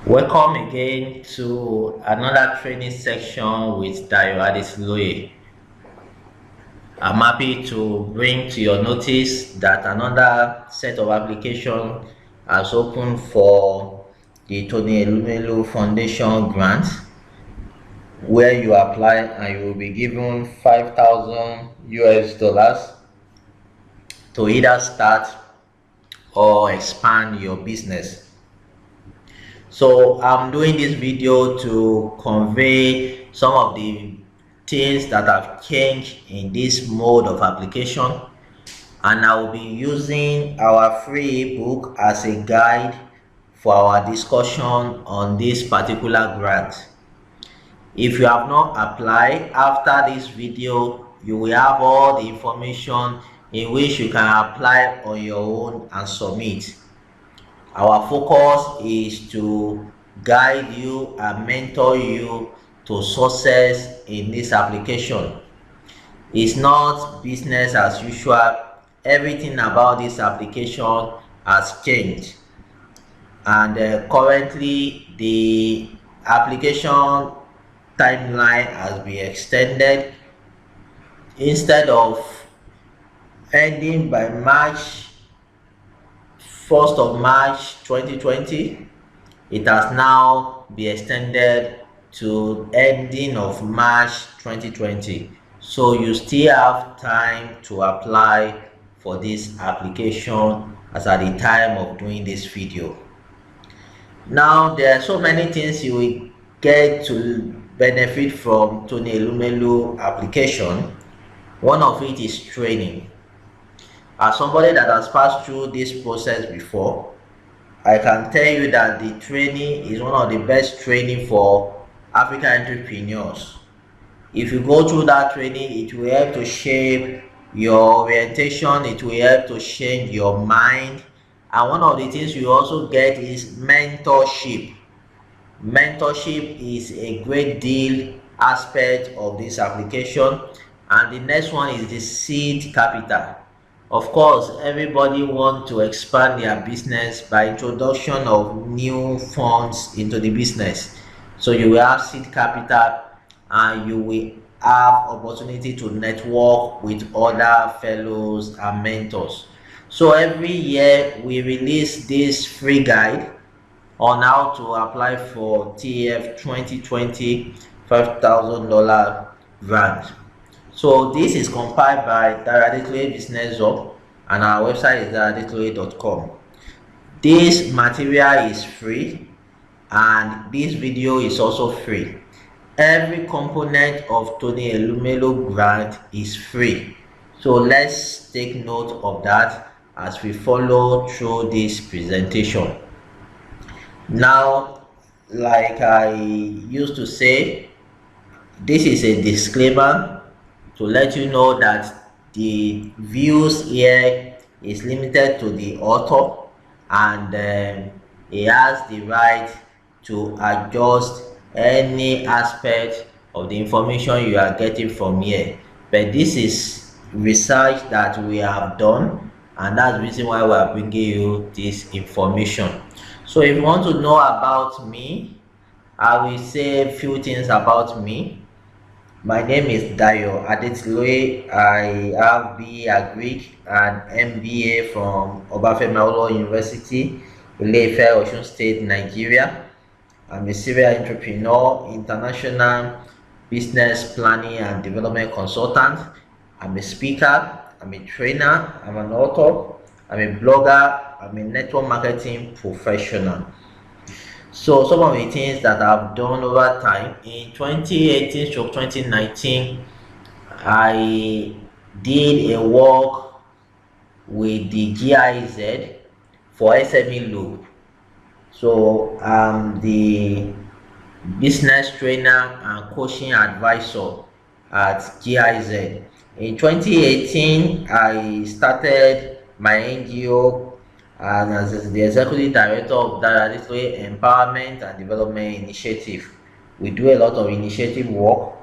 Welcome again to another training section with Dayo Adesloye. I'm happy to bring to your notice that another set of application has opened for the Tony Elumelu Foundation grant, where you apply and you will be given 5,000 US dollars to either start or expand your business. So I'm doing this video to convey some of the things that have changed in this mode of application, and I will be using our free ebook as a guide for our discussion on this particular grant. If you have not applied, after this video you will have all the information in which you can apply on your own and submit. Our focus is to guide you and mentor you to success in this application. It's not business as usual. Everything about this application has changed, and currently the application timeline has been extended. Instead of ending by March 2020, it has now been extended to ending of March 2020. So you still have time to apply for this application as at the time of doing this video. Now there are so many things you will get to benefit from Tony Elumelu application. One of it is training. As somebody that has passed through this process before, I can tell you that the training is one of the best training for African entrepreneurs. If you go through that training, it will help to shape your orientation, it will help to change your mind, and one of the things you also get is mentorship. Mentorship is a great deal aspect of this application. And the next one is the seed capital. Of course, everybody wants to expand their business by introduction of new funds into the business. So you will have seed capital, and you will have opportunity to network with other fellows and mentors. So every year we release this free guide on how to apply for TEF 2020 $5,000 grant. So this is compiled by Daradetloye Business Hub, and our website is daradetloye.com. This material is free, and this video is also free. Every component of Tony Elumelu grant is free. So let's take note of that as we follow through this presentation. Now, like I used to say, this is a disclaimer to let you know that the views here is limited to the author, and he has the right to adjust any aspect of the information you are getting from here. But this is research that we have done, and that's the reason why we are bringing you this information. So if you want to know about me, I will say a few things about me. My name is Dayo Adesloye. I have BA Agric and MBA from Obafemi Awolowo University, Ile-Ife, Osun State, Nigeria. I'm a serial entrepreneur, international business planning and development consultant. I'm a speaker, I'm a trainer, I'm an author, I'm a blogger, I'm a network marketing professional. So some of the things that I've done over time, in 2018 to 2019, I did a work with the GIZ for SME Loop. So I'm the business trainer and coaching advisor at GIZ. In 2018, I started my NGO and as the executive director of Daradetloye Empowerment and Development Initiative. We do a lot of initiative work.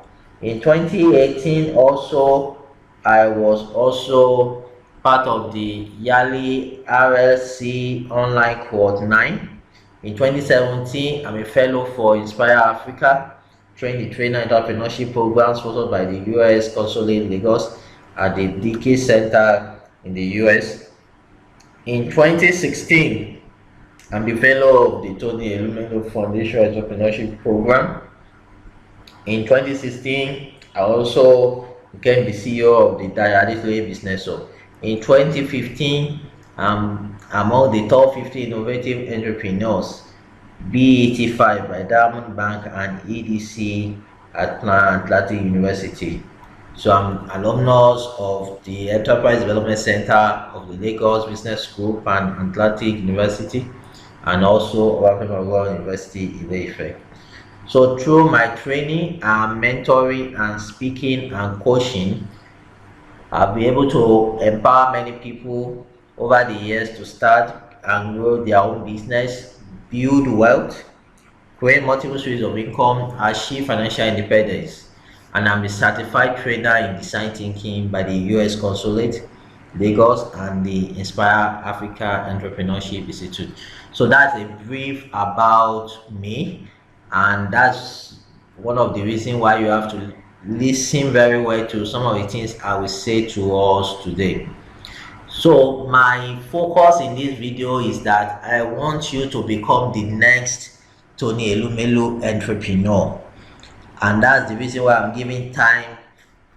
In 2018 also, I was also part of the yearly RLC online cohort 9, In 2017, I'm a fellow for Inspire Africa, trainer entrepreneurship program sponsored by the US Consulate in Lagos at the DK Center in the US. In 2016, I'm the fellow of the Tony Elumelu Foundation Entrepreneurship Programme. In 2016, I also became the CEO of the Dialysis Business Hub. In 2015, I'm among the top 50 innovative entrepreneurs, BET5 by Diamond Bank and EDC at Atlantic University. So I'm alumnus of the Enterprise Development Center of the Lagos Business Group and Atlantic University, and also Obafemi University in Ife. So through my training and mentoring and speaking and coaching, I've been able to empower many people over the years to start and grow their own business, build wealth, create multiple streams of income, achieve financial independence. And I'm a certified trainer in design thinking by the US Consulate, Lagos, and the Inspire Africa Entrepreneurship Institute. So that's a brief about me, and that's one of the reasons why you have to listen very well to some of the things I will say to us today. So my focus in this video is that I want you to become the next Tony Elumelu entrepreneur, and that's the reason why I'm giving time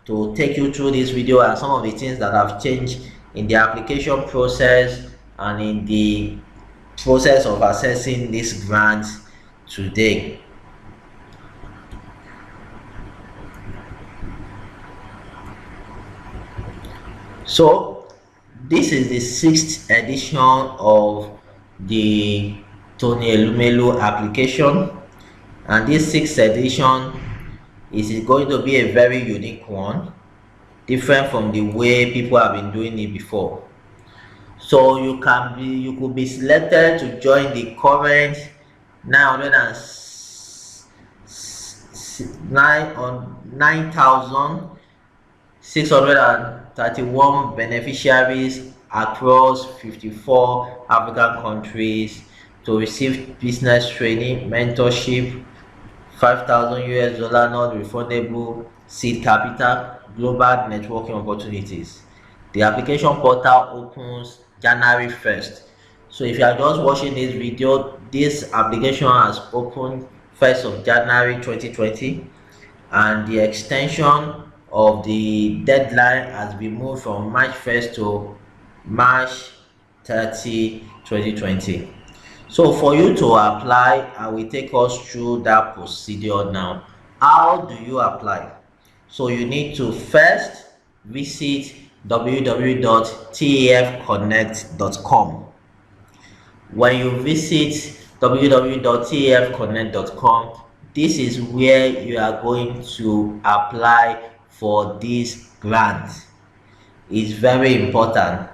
to take you through this video and some of the things that have changed in the application process and in the process of accessing this grant today. So this is the 6th edition of the Tony Elumelu application, and this 6th edition is going to be a very unique one, different from the way people have been doing it before. So you could be selected to join the current 9,631 beneficiaries across 54 African countries to receive business training, mentorship, $5,000 non-refundable seed capital, global networking opportunities. The application portal opens January 1st. So if you are just watching this video, this application has opened 1st of January 2020, and the extension of the deadline has been moved from March 1st to March 30, 2020. So for you to apply, I will take us through that procedure now. How do you apply? So you need to first visit www.tefconnect.com. When you visit www.tefconnect.com, this is where you are going to apply for this grant. It's very important.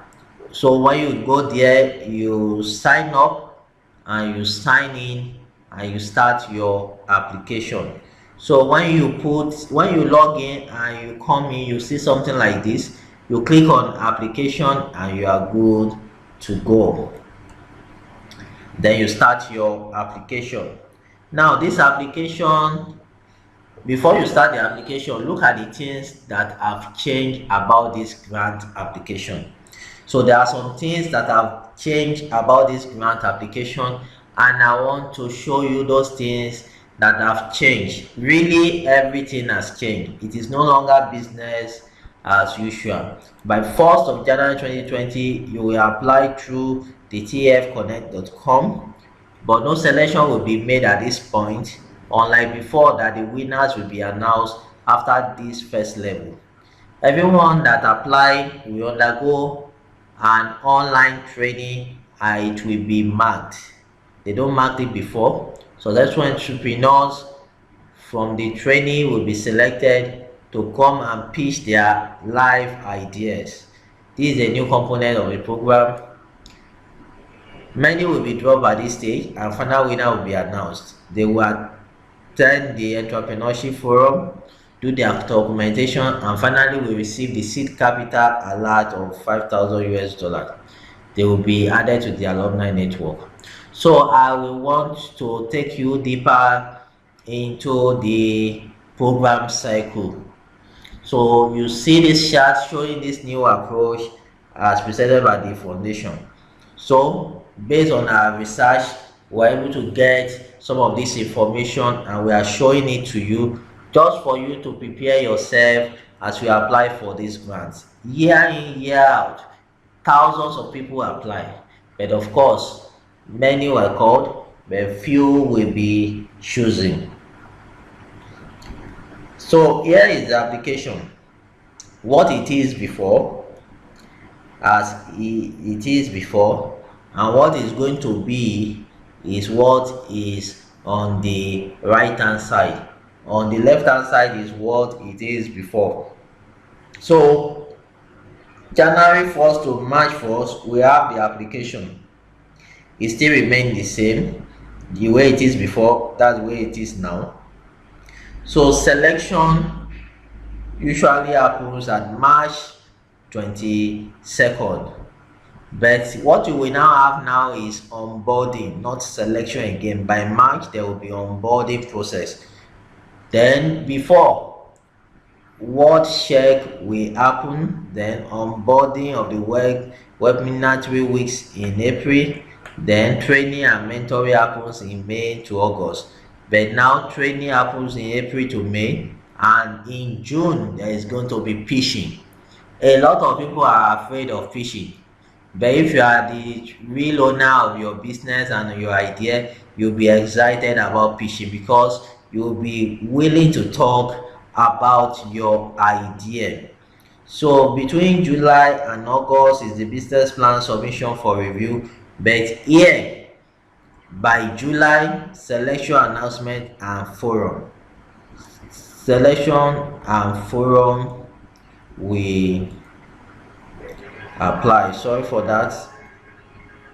So when you go there, you sign up and you sign in and you start your application. So when you log in and you come in, you see something like this. You click on application and you are good to go. Then you start your application. Now this application, before you start the application, look at the things that have changed about this grant application. So there are some things that have changed about this grant application, and I want to show you those things that have changed. Really, everything has changed. It is no longer business as usual. By 1st of January 2020, you will apply through the tefconnect.com, but no selection will be made at this point, unlike before that the winners will be announced after this first level. Everyone that applied will undergo an online training, and it will be marked. They don't mark it before, so that's when entrepreneurs from the training will be selected to come and pitch their live ideas. This is a new component of the program. Many will be dropped at this stage, and final winner will be announced. They will attend the Entrepreneurship Forum, do their documentation, and finally will receive the seed capital alert of $5,000. They will be added to the alumni network. So I will want to take you deeper into the program cycle. So you see this chart showing this new approach as presented by the foundation. So based on our research, we're able to get some of this information and we are showing it to you just for you to prepare yourself as you apply for these grants. Year in, year out, thousands of people apply, but of course many were called but few will be choosing. So here is the application, what it is before, as it is before, and what is going to be is what is on the right hand side. On the left hand side is what it is before. So January 1st to March 1st, we have the application. It still remains the same, the way it is before, that's the way it is now. So selection usually happens at March 22nd, but what you will now have now is onboarding, not selection again. By March there will be onboarding process. Then before, word check will happen, then onboarding of the webinar 3 weeks in April, then training and mentoring happens in May to August. But now training happens in April to May, and in June there is going to be pitching. A lot of people are afraid of pitching, but if you are the real owner of your business and your idea, you'll be excited about pitching because you'll be willing to talk about your idea. So between July and August is the business plan submission for review, but here by July, selection, announcement and forum. Selection and forum we apply. Sorry for that.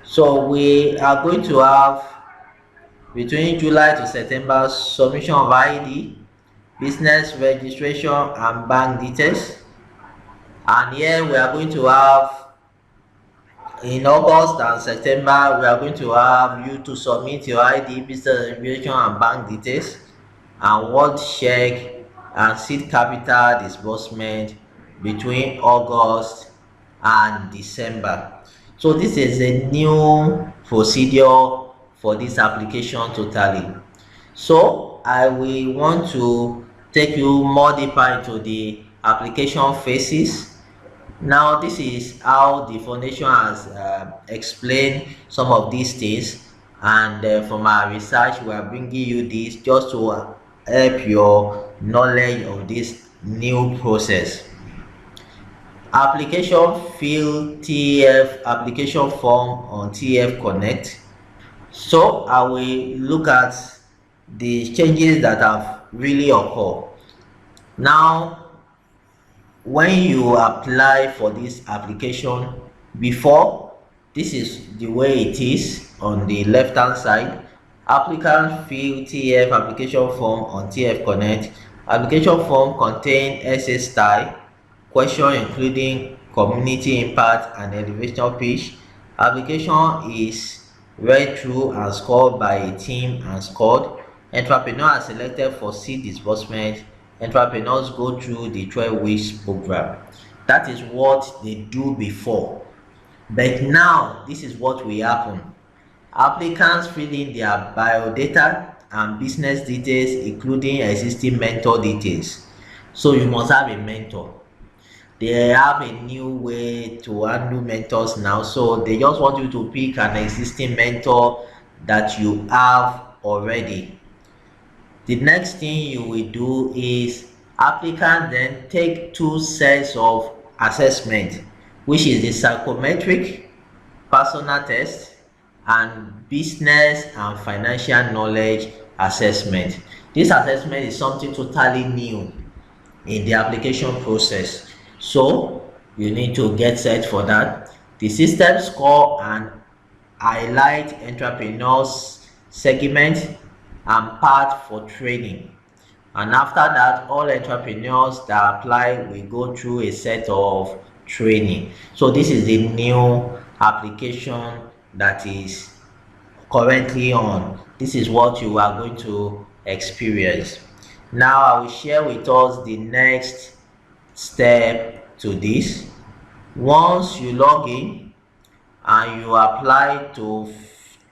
So we are going to have between July to September submission of ID, business registration and bank details. And here we are going to have in August and September, we are going to have you to submit your ID, business registration and bank details, and word check and seed capital disbursement between August and December. So this is a new procedure for this application totally. So I will want to take you more deeper into the application phases. Now this is how the foundation has explained some of these things, and from our research we are bringing you this just to help your knowledge of this new process. Application fill TEF application form on TEF Connect. So I will look at the changes that have really occurred. Now when you apply for this application, before, this is the way it is on the left hand side. Applicant fill TEF application form on TEF Connect. Application form contain essay style, question including community impact and elevator pitch. Application is read through and scored by a team and scored. Entrepreneur are selected for seed disbursement. Entrepreneurs go through the 12 weeks program. That is what they do before, but now this is what will happen. Applicants fill in their biodata and business details, including existing mentor details. So you must have a mentor. They have a new way to handle mentors now, so they just want you to pick an existing mentor that you have already. The next thing you will do is applicant then take 2 sets of assessment, which is the psychometric personal test and business and financial knowledge assessment. This assessment is something totally new in the application process, so you need to get set for that. The system score and highlight entrepreneurs segment and part for training, and after that all entrepreneurs that apply will go through a set of training. So this is the new application that is currently on. This is what you are going to experience. Now I will share with us the next step to this. Once you log in and you apply to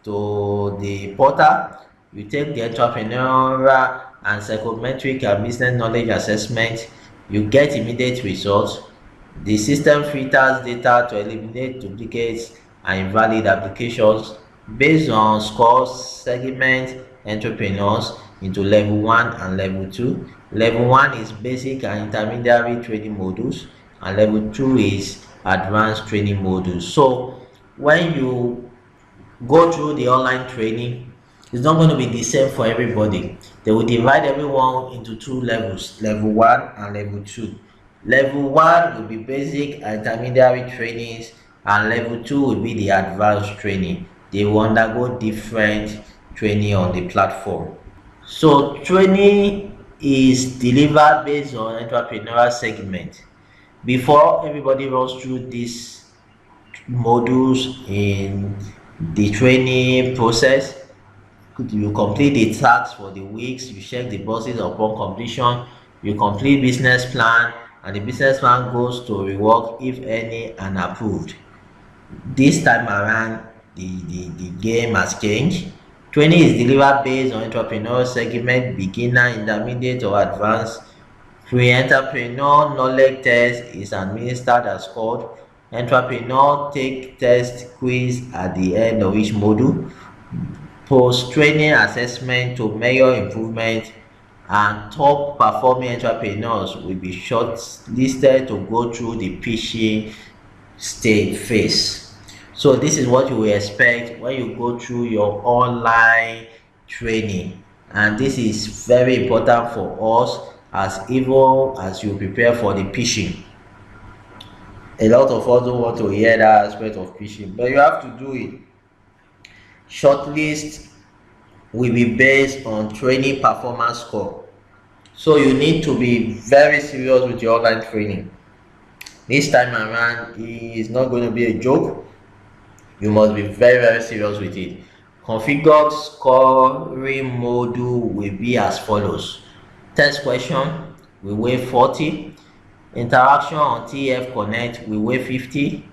the portal, you take the entrepreneurial and psychometric and business knowledge assessment, you get immediate results. The system filters data to eliminate duplicates and invalid applications based on scores, segment entrepreneurs into level 1 and level 2. Level 1 is basic and intermediary training modules, and level 2 is advanced training modules. So when you go through the online training, it's not going to be the same for everybody. They will divide everyone into 2 levels, level 1 and level 2. Level 1 will be basic and intermediary trainings, and level 2 will be the advanced training. They will undergo different training on the platform. So training is delivered based on entrepreneurial segment. Before everybody runs through these modules in the training process, you complete the tasks for the weeks, you check the boxes upon completion, you complete business plan, and the business plan goes to rework if any and approved. This time around, the game has changed. Training is delivered based on entrepreneurial segment, beginner, intermediate, or advanced. Pre-entrepreneur knowledge test is administered as scored. Entrepreneur take test quiz at the end of each module. Post-training assessment to measure improvement, and top performing entrepreneurs will be shortlisted to go through the pitching stage phase. So this is what you will expect when you go through your online training, and this is very important for us as even as you prepare for the pitching. A lot of us don't want to hear that aspect of pitching, but you have to do it. Shortlist will be based on training performance score. So you need to be very serious with your online training. This time around, it is not going to be a joke. You must be very serious with it. Configured scoring module will be as follows. Test question, we weigh 40. Interaction on TEF Connect, we weigh 50.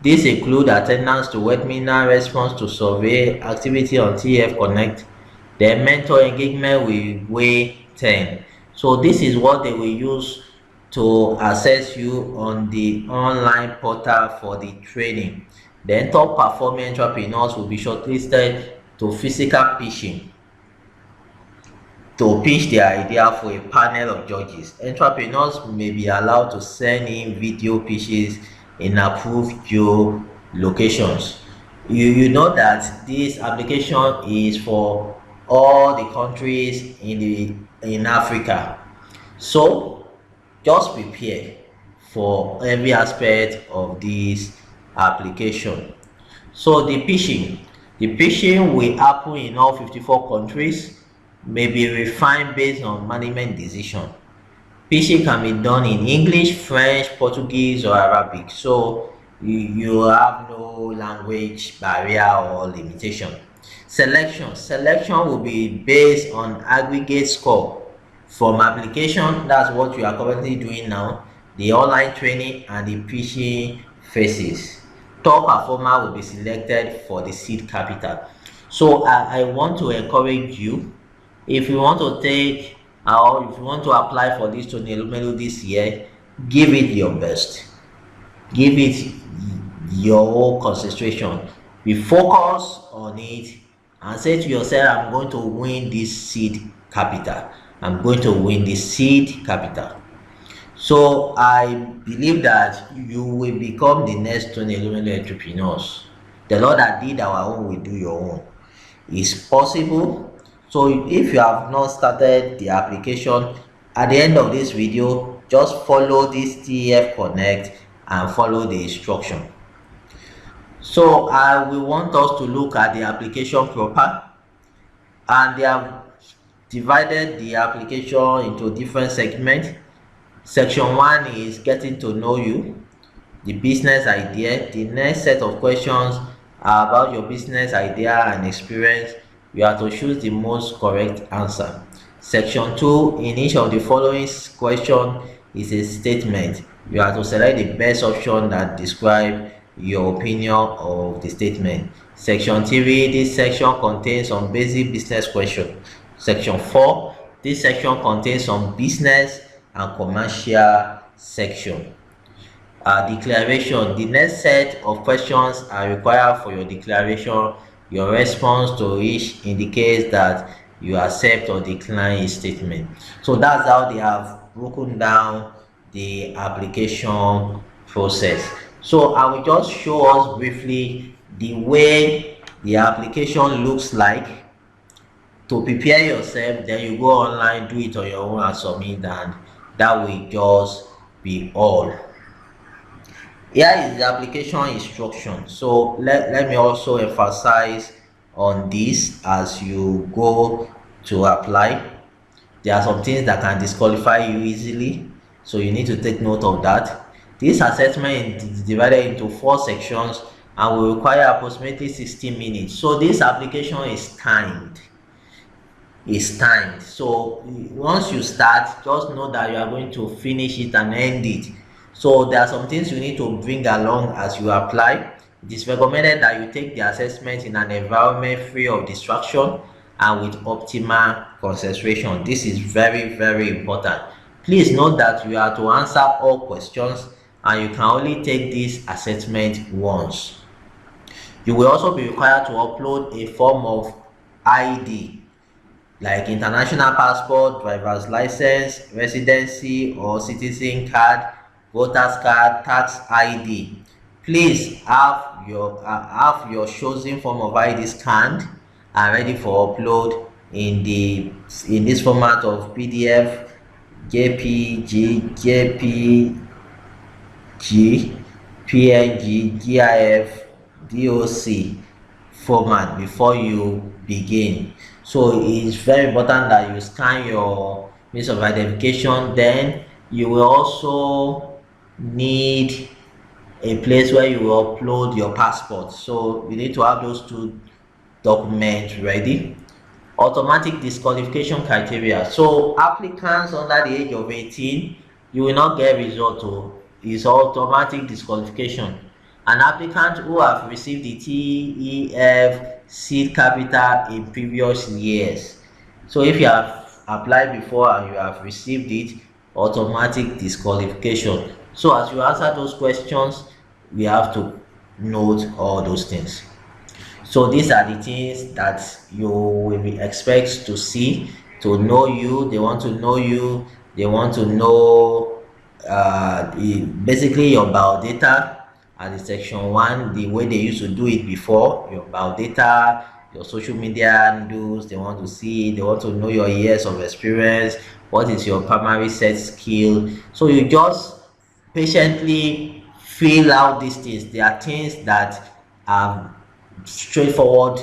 This includes attendance to webinar, response to survey, activity on TEF Connect. Then mentor engagement will weigh 10. So this is what they will use to assess you on the online portal for the training. Then top performing entrepreneurs will be shortlisted to physical pitching to pitch their idea for a panel of judges. Entrepreneurs may be allowed to send in video pitches in approved geolocations. You know that this application is for all the countries in Africa. So just prepare for every aspect of this application. So the pitching will happen in all 54 countries, may be refined based on management decision. Pitching can be done in English, French, Portuguese, or Arabic. So you have no language barrier or limitation. Selection will be based on aggregate score from application. That's what you are currently doing now, the online training and the pitching phases. Top performer will be selected for the seed capital. So I want to encourage you, if you want to take or if you want to apply for this Tony Elumelu this year, give it your best, give it your whole concentration, be focused on it, and say to yourself, I'm going to win this seed capital, I'm going to win this seed capital. So I believe that you will become the next Tony Elumelu entrepreneurs. The Lord that did our own will do your own. It's possible. So if you have not started the application, at the end of this video, just follow this TEF Connect and follow the instruction. So I will want us to look at the application proper, and they have divided the application into different segments. Section 1 is getting to know you, the business idea. The next set of questions about your business idea and experience. You have to choose the most correct answer. Section 2, in each of the following question is a statement. You have to select the best option that describe your opinion of the statement. Section 3, this section contains some basic business questions. Section 4, this section contains some business and commercial section. Declaration. The next set of questions are required for your declaration. Your response to each indicates that you accept or decline a statement. So that's how they have broken down the application process. So I will just show us briefly the way the application looks like. To prepare yourself, then you go online, do it on your own and submit, and that will just be all. Here is the application instruction. So let me also emphasize on this as you go to apply. There are some things that can disqualify you easily, so you need to take note of that. This assessment is divided into 4 sections and will require approximately 60 minutes. So this application is timed. So once you start, just know that you are going to finish it and end it. So there are some things you need to bring along as you apply. It is recommended that you take the assessment in an environment free of distraction and with optimal concentration. This is very, very important. Please note that you have to answer all questions and you can only take this assessment once. You will also be required to upload a form of ID like international passport, driver's license, residency or citizen card, voter's card, tax ID. Please have your chosen form of ID scanned and ready for upload in this format of PDF, JPG, PNG, GIF, DOC format before you begin. So it's very important that you scan your means of identification. Then you will also need a place where you will upload your passport. So you need to have those 2 documents ready. Automatic disqualification criteria. So applicants under the age of 18, you will not get result. It's automatic disqualification. An applicant who have received the TEF seed capital in previous years. So if you have applied before and you have received it, automatic disqualification. So as you answer those questions, we have to note all those things. So these are the things that you will be expect to see, to know you. They want to know you. They want to know basically your biodata. And in section 1, the way they used to do it before, your biodata, your social media handles. They want to see, they want to know your years of experience, what is your primary set skill. So you just patiently fill out these things. There are things that are straightforward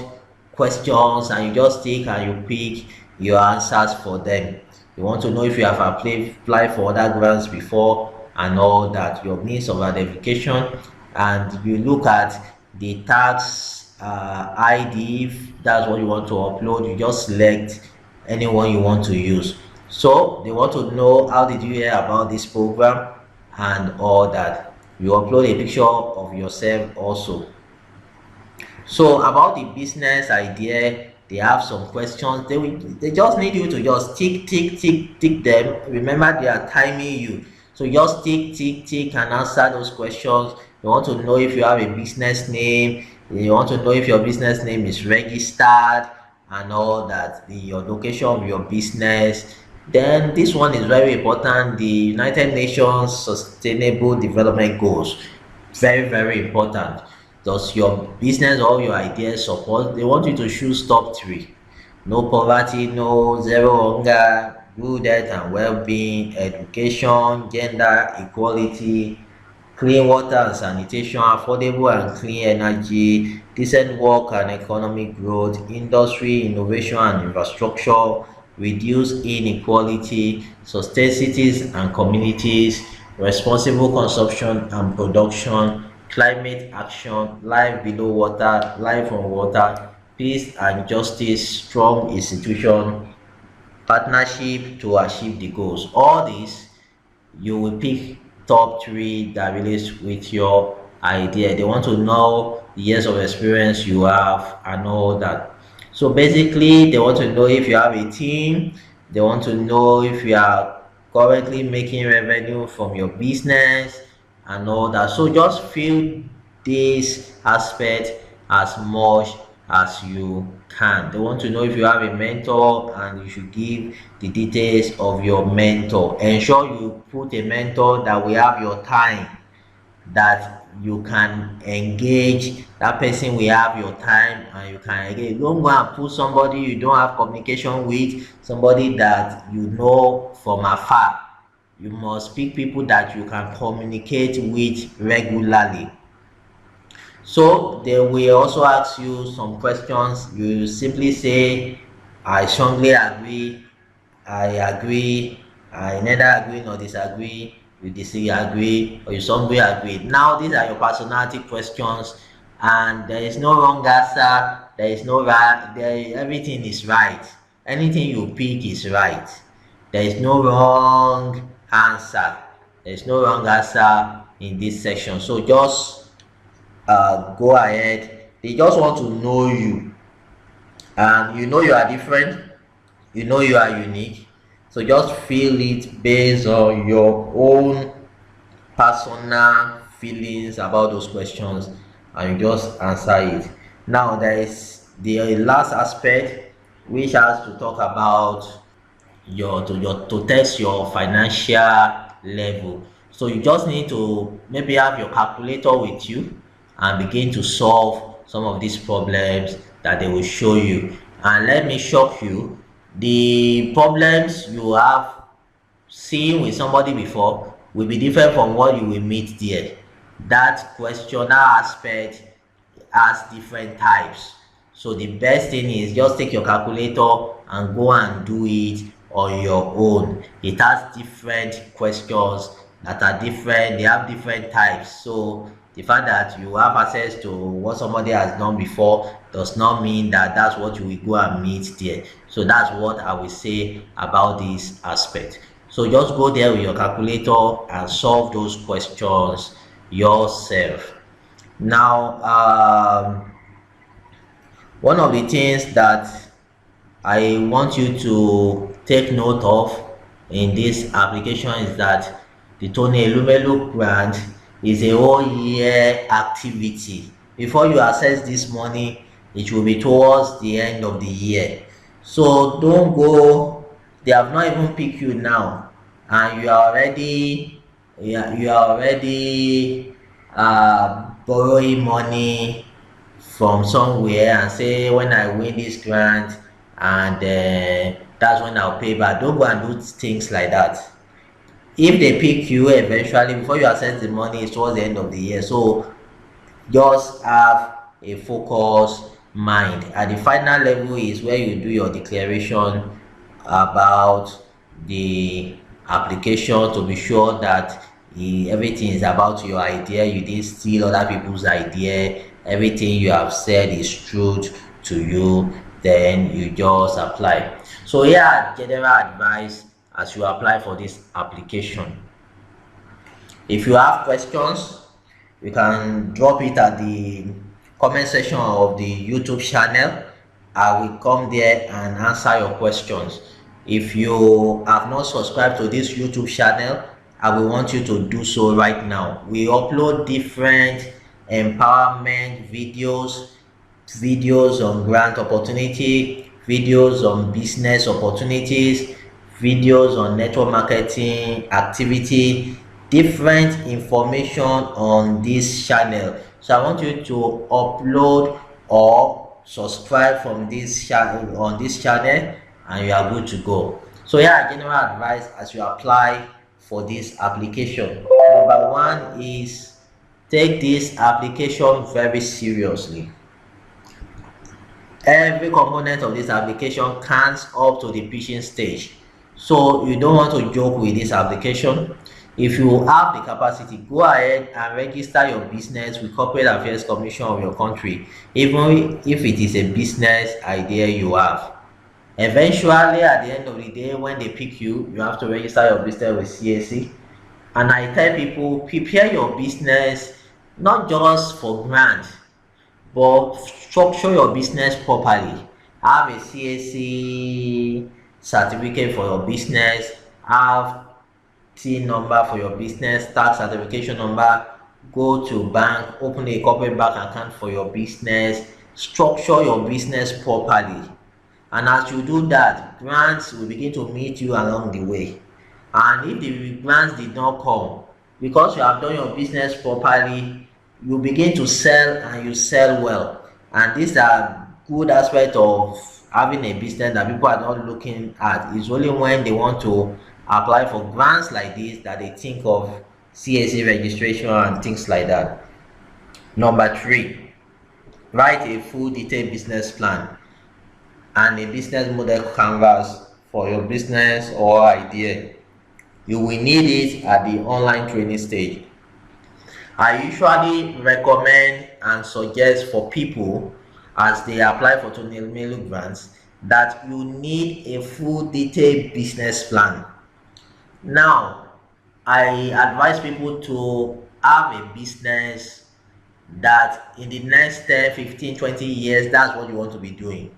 questions and you just take and you pick your answers for them. You want to know if you have applied for other grants before and all that, your means of identification, and you look at the tax ID. If that's what you want to upload, you just select anyone you want to use. So they want to know, how did you hear about this program and all that. You upload a picture of yourself also. So about the business idea, they have some questions. They just need you to just tick them. Remember, they are timing you, so just tick and answer those questions. You want to know if you have a business name. You want to know if your business name is registered and all that, your location of your business. Then this one is very important, the United Nations Sustainable Development Goals. Very, very important. Does your business or your ideas support? They want you to choose top 3. No poverty, no zero hunger, good health and well-being, education, gender equality, clean water and sanitation, affordable and clean energy, decent work and economic growth, industry, innovation and infrastructure, reduce inequality, sustain cities and communities, responsible consumption and production, climate action, life below water, life on water, peace and justice, strong institution, partnership to achieve the goals. All these, you will pick top three that relates with your idea. They want to know the years of experience you have and all that. So basically, they want to know if you have a team. They want to know if you are currently making revenue from your business and all that. So just fill this aspect as much as you can. They want to know if you have a mentor, and you should give the details of your mentor. Ensure you put a mentor that will have your time, that you can engage. That person will have your time and you can engage. Don't go and put somebody you don't have communication with, somebody that you know from afar. You must pick people that you can communicate with regularly. So they will also ask you some questions. You simply say, I strongly agree, I agree, I neither agree nor disagree, you disagree, or you strongly agree. Now these are your personality questions, and there is no wrong answer, there is no right, everything is right. Anything you pick is right. There is no wrong answer. There is no wrong answer in this section. So just go ahead. They just want to know you, and you know you are different, you know you are unique. So just feel it based on your own personal feelings about those questions, and you just answer it. Now there is the last aspect, which has to talk about to test your financial level. So you just need to maybe have your calculator with you and begin to solve some of these problems that they will show you. And let me shock you, the problems you have seen with somebody before will be different from what you will meet there. That question, that aspect has different types. So the best thing is just take your calculator and go and do it on your own. It has different questions that are different, they have different types. So the fact that you have access to what somebody has done before does not mean that that's what you will go and meet there. So that's what I will say about this aspect. So just go there with your calculator and solve those questions yourself. Now one of the things that I want you to take note of in this application is that the Tony Elumelu grant is a whole year activity. Before you access this money, it will be towards the end of the year. So don't go, they have not even picked you now, and you are already borrowing money from somewhere and say, when I win this grant, and that's when I'll pay back. Don't go and do things like that. If they pick you eventually, before you access the money, it's towards the end of the year. So just have a focused mind. At the final level is where you do your declaration about the application, to be sure that everything is about your idea, you didn't steal other people's idea, everything you have said is true to you. Then you just apply. So here general advice as you apply for this application. If you have questions, you can drop it at the comment section of the YouTube channel. I will come there and answer your questions. If you have not subscribed to this YouTube channel, I will want you to do so right now. We upload different empowerment videos on grant opportunity, videos on business opportunities, videos on network marketing activity, different information on this channel. So I want you to upload or subscribe from this channel, on this channel, and you are good to go. So yeah, general advice as you apply for this application. Number one is take this application very seriously. Every component of this application counts up to the pitching stage. So you don't want to joke with this application. If you have the capacity, go ahead and register your business with Corporate Affairs Commission of your country, even if it is a business idea you have. Eventually, at the end of the day, when they pick you, you have to register your business with CAC. And I tell people, prepare your business not just for grant, but structure your business properly. Have a CAC certificate for your business, have TIN number for your business, tax certification number, go to bank, open a corporate bank account for your business, structure your business properly. And as you do that, grants will begin to meet you along the way. And if the grants did not come, because you have done your business properly, you begin to sell and you sell well. And these are good aspects of having a business that people are not looking at. It's only when they want to apply for grants like this that they think of CAC registration and things like that. Number 3, write a full detailed business plan and a business model canvas for your business or idea. You will need it at the online training stage. I usually recommend and suggest for people as they apply for Tony Elumelu grants that you need a full detailed business plan. Now, I advise people to have a business that in the next 10, 15, 20 years, that's what you want to be doing.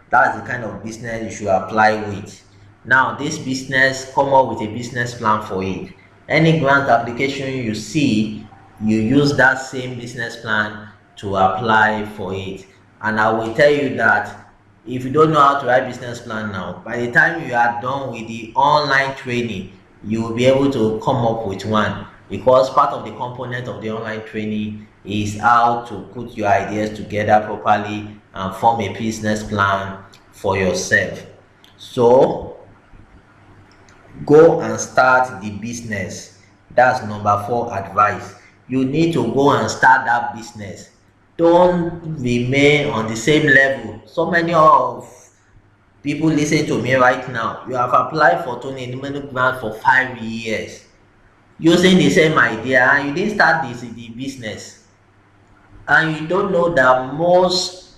That's the kind of business you should apply with. Now, this business, come up with a business plan for it. Any grant application you see, you use that same business plan to apply for it. And I will tell you that if you don't know how to write business plan now, by the time you are done with the online training, you will be able to come up with one, because part of the component of the online training is how to put your ideas together properly and form a business plan for yourself. So go and start the business. That's number 4 advice. You need to go and start that business. Don't remain on the same level. So many of people listening to me right now, you have applied for Tony Elumelu grant for 5 years using the same idea, and you didn't start the business. And you don't know that most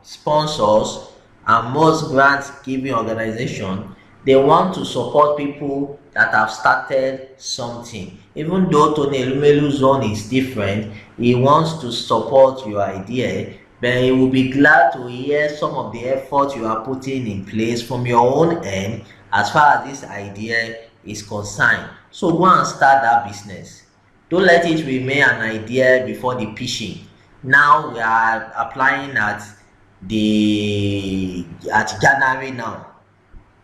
sponsors and most grants giving organizations, they want to support people that have started something. Even though Tony Elumelu's zone is different, he wants to support your idea, but he will be glad to hear some of the effort you are putting in place from your own end as far as this idea is concerned. So go and start that business. Don't let it remain an idea before the pitching. Now we are applying at January now.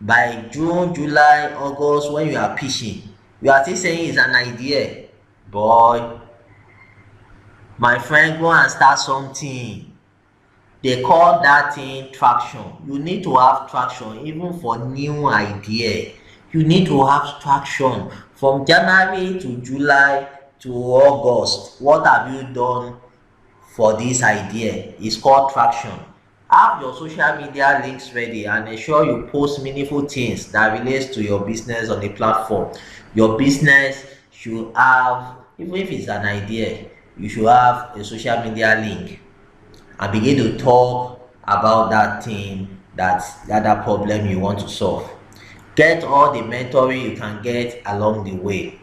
By June, July, August, when you are pitching, you are still saying it's an idea. Boy, my friend, go and start something. They call that thing traction. You need to have traction even for new idea. You need to have traction from January to July to August. What have you done for this idea? It's called traction. Have your social media links ready and ensure you post meaningful things that relates to your business on the platform. Your business should have, even if it's an idea, you should have a social media link and begin to talk about that thing, that problem you want to solve. Get all the mentoring you can get along the way.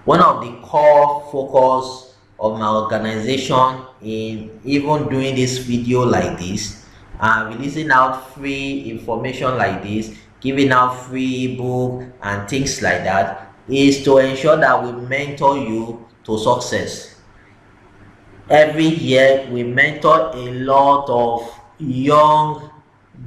One of the core focus of my organization in even doing this video like this and releasing out free information like this, giving out free ebook and things like that, is to ensure that we mentor you to success. Every year we mentor a lot of young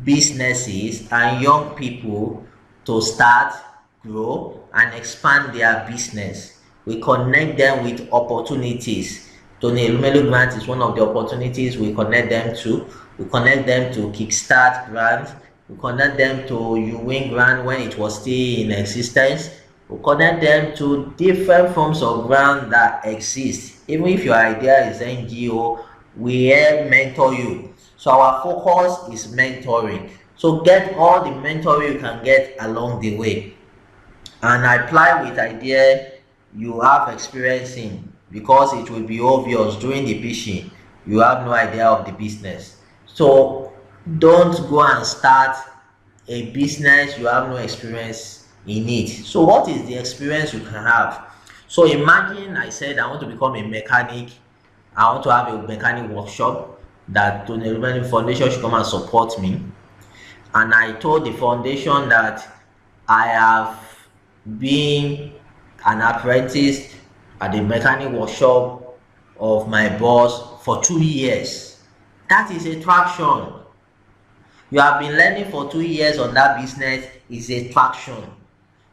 businesses and young people to start, grow and expand their business. We connect them with opportunities. Tony Elumelu grant is one of the opportunities we connect them to. We connect them to Kickstart grant. We connect them to UWin grant when it was still in existence. We connect them to different forms of grant that exist. Even if your idea is NGO, we help mentor you. So our focus is mentoring. So get all the mentoring you can get along the way. and apply with idea you have experience in, because it will be obvious during the pitching you have no idea of the business. So don't go and start a business you have no experience in it. So what is the experience you can have? So imagine I said I want to become a mechanic. I want to have a mechanic workshop that Tony Elumelu Foundation should come and support me. And I told the foundation that I have been an apprentice at the mechanic workshop of my boss for 2 years. That is a traction. You have been learning for 2 years on that business is a traction.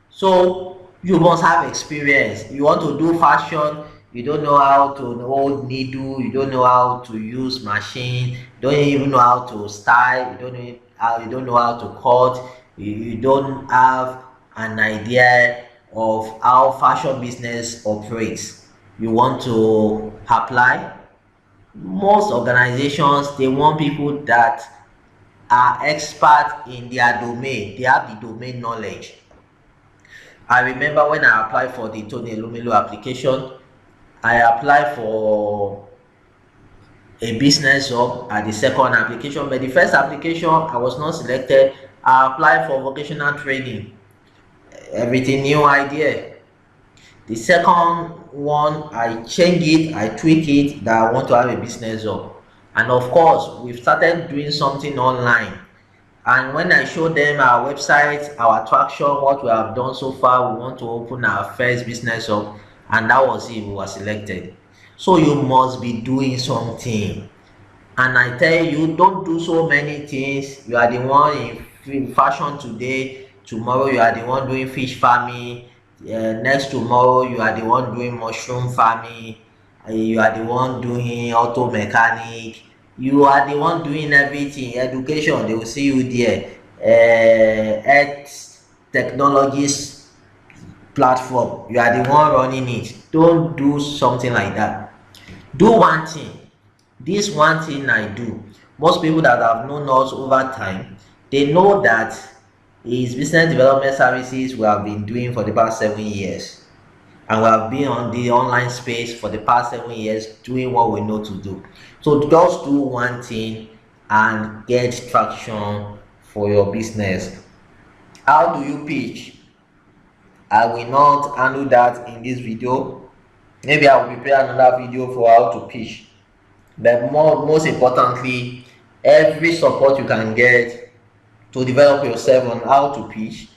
So you must have experience. You want to do fashion, you don't know how to hold needle, you don't know how to use machine, you don't even know how to style, you don't know how to cut, you don't have an idea of how fashion business operates. You want to apply. Most organizations, they want people that are experts in their domain. They have the domain knowledge. I remember when I applied for the Tony Elumelu application, I applied for a business job at the second application, but the first application I was not selected. I applied for vocational training. Everything new idea. The second one, I change it, I tweak it that I want to have a business job. And of course, we've started doing something online. And when I show them our website, our attraction, what we have done so far, we want to open our first business up, and that was it, we were selected. So you must be doing something. And I tell you, don't do so many things. You are the one in fashion today, tomorrow you are the one doing fish farming, next tomorrow you are the one doing mushroom farming, you are the one doing auto mechanic, you are the one doing everything. Education, they will see you there. Health technologies platform, you are the one running it. Don't do something like that. Do one thing. This one thing I do, most people that have known us over time, they know that is business development services we have been doing for the past 7 years, and we have been on the online space for the past 7 years doing what we know to do. So just do one thing and get traction for your business. How do you pitch? I will not handle that in this video. Maybe I will prepare another video for how to pitch. But most importantly, every support you can get to develop yourself on how to pitch,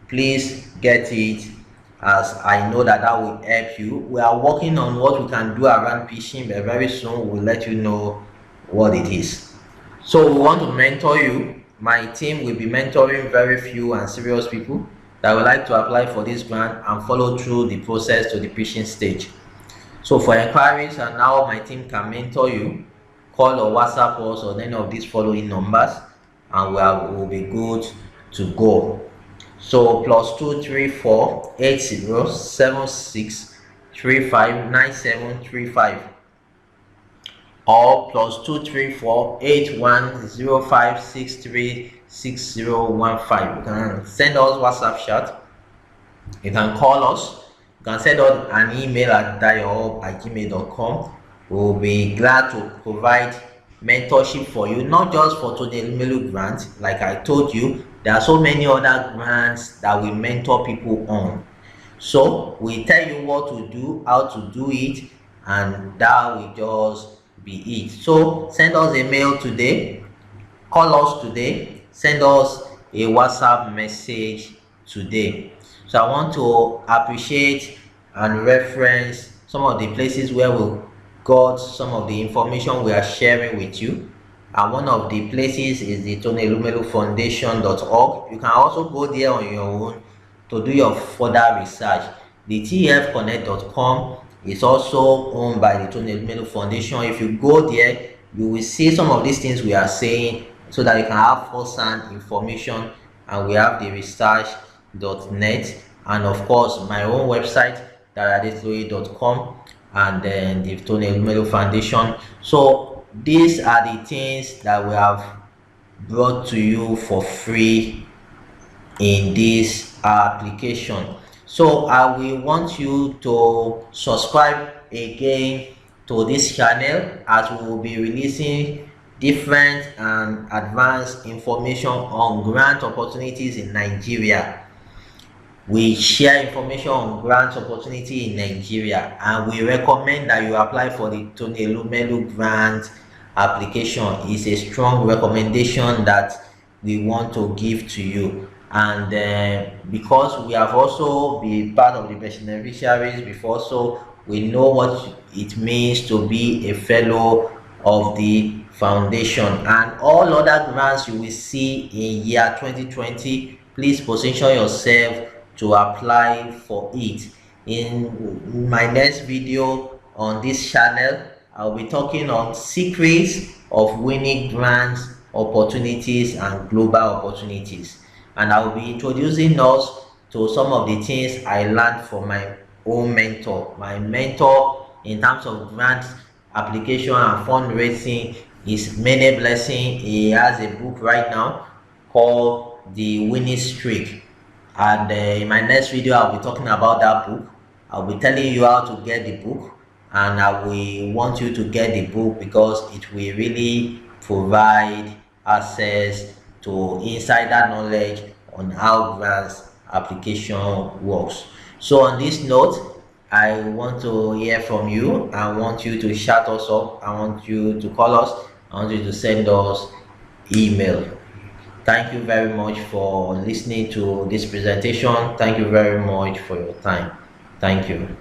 please get it, as I know that will help you. We are working on what we can do around pitching, but very soon we'll let you know what it is. So we want to mentor you. My team will be mentoring very few and serious people that would like to apply for this grant and follow through the process to the pitching stage. So for inquiries and how my team can mentor you, call or WhatsApp us on any of these following numbers, and we will be good to go. So +234 8076 359735 or +234 8105636015. You can send us WhatsApp chat, you can call us, you can send us an email at dayo@gmail.com. We'll be glad to provide mentorship for you, not just for Tony Elumelu grant. Like I told you, there are so many other grants that we mentor people on. So we tell you what to do, how to do it, and that will just be it. So send us a mail today, call us today, send us a WhatsApp message today. So I want to appreciate and reference some of the places where we got some of the information we are sharing with you. And one of the places is the Tony Elumelu Foundation.org. You can also go there on your own to do your further research. The TEFconnect.com is also owned by the Tony Elumelu Foundation. If you go there, you will see some of these things we are saying so that you can have first-hand information. And we have the research.net, and of course my own website, daradesloe.com, and then the Tony Elumelu Foundation. So these are the things that we have brought to you for free in this application. So I will want you to subscribe again to this channel, as we will be releasing different and advanced information on grant opportunities in Nigeria. We share information on grant opportunity in Nigeria, and we recommend that you apply for the Tony Elumelu grant application. It's a strong recommendation that we want to give to you. And because we have also been part of the beneficiaries before, so we know what it means to be a fellow of the foundation. And all other grants you will see in year 2020, please position yourself to apply for it. In my next video on this channel, I'll be talking on secrets of winning grants opportunities and global opportunities, and I'll be introducing us to some of the things I learned from my own mentor. My mentor in terms of grant application and fundraising is Many Blessing. He has a book right now called The Winning Streak, and in my next video I'll be talking about that book. I'll be telling you how to get the book, and I will want you to get the book because it will really provide access to insider knowledge on how grants application works. So on this note, I want to hear from you. I want you to shout us up. I want you to call us. I want you to send us email. Thank you very much for listening to this presentation. Thank you very much for your time. Thank you.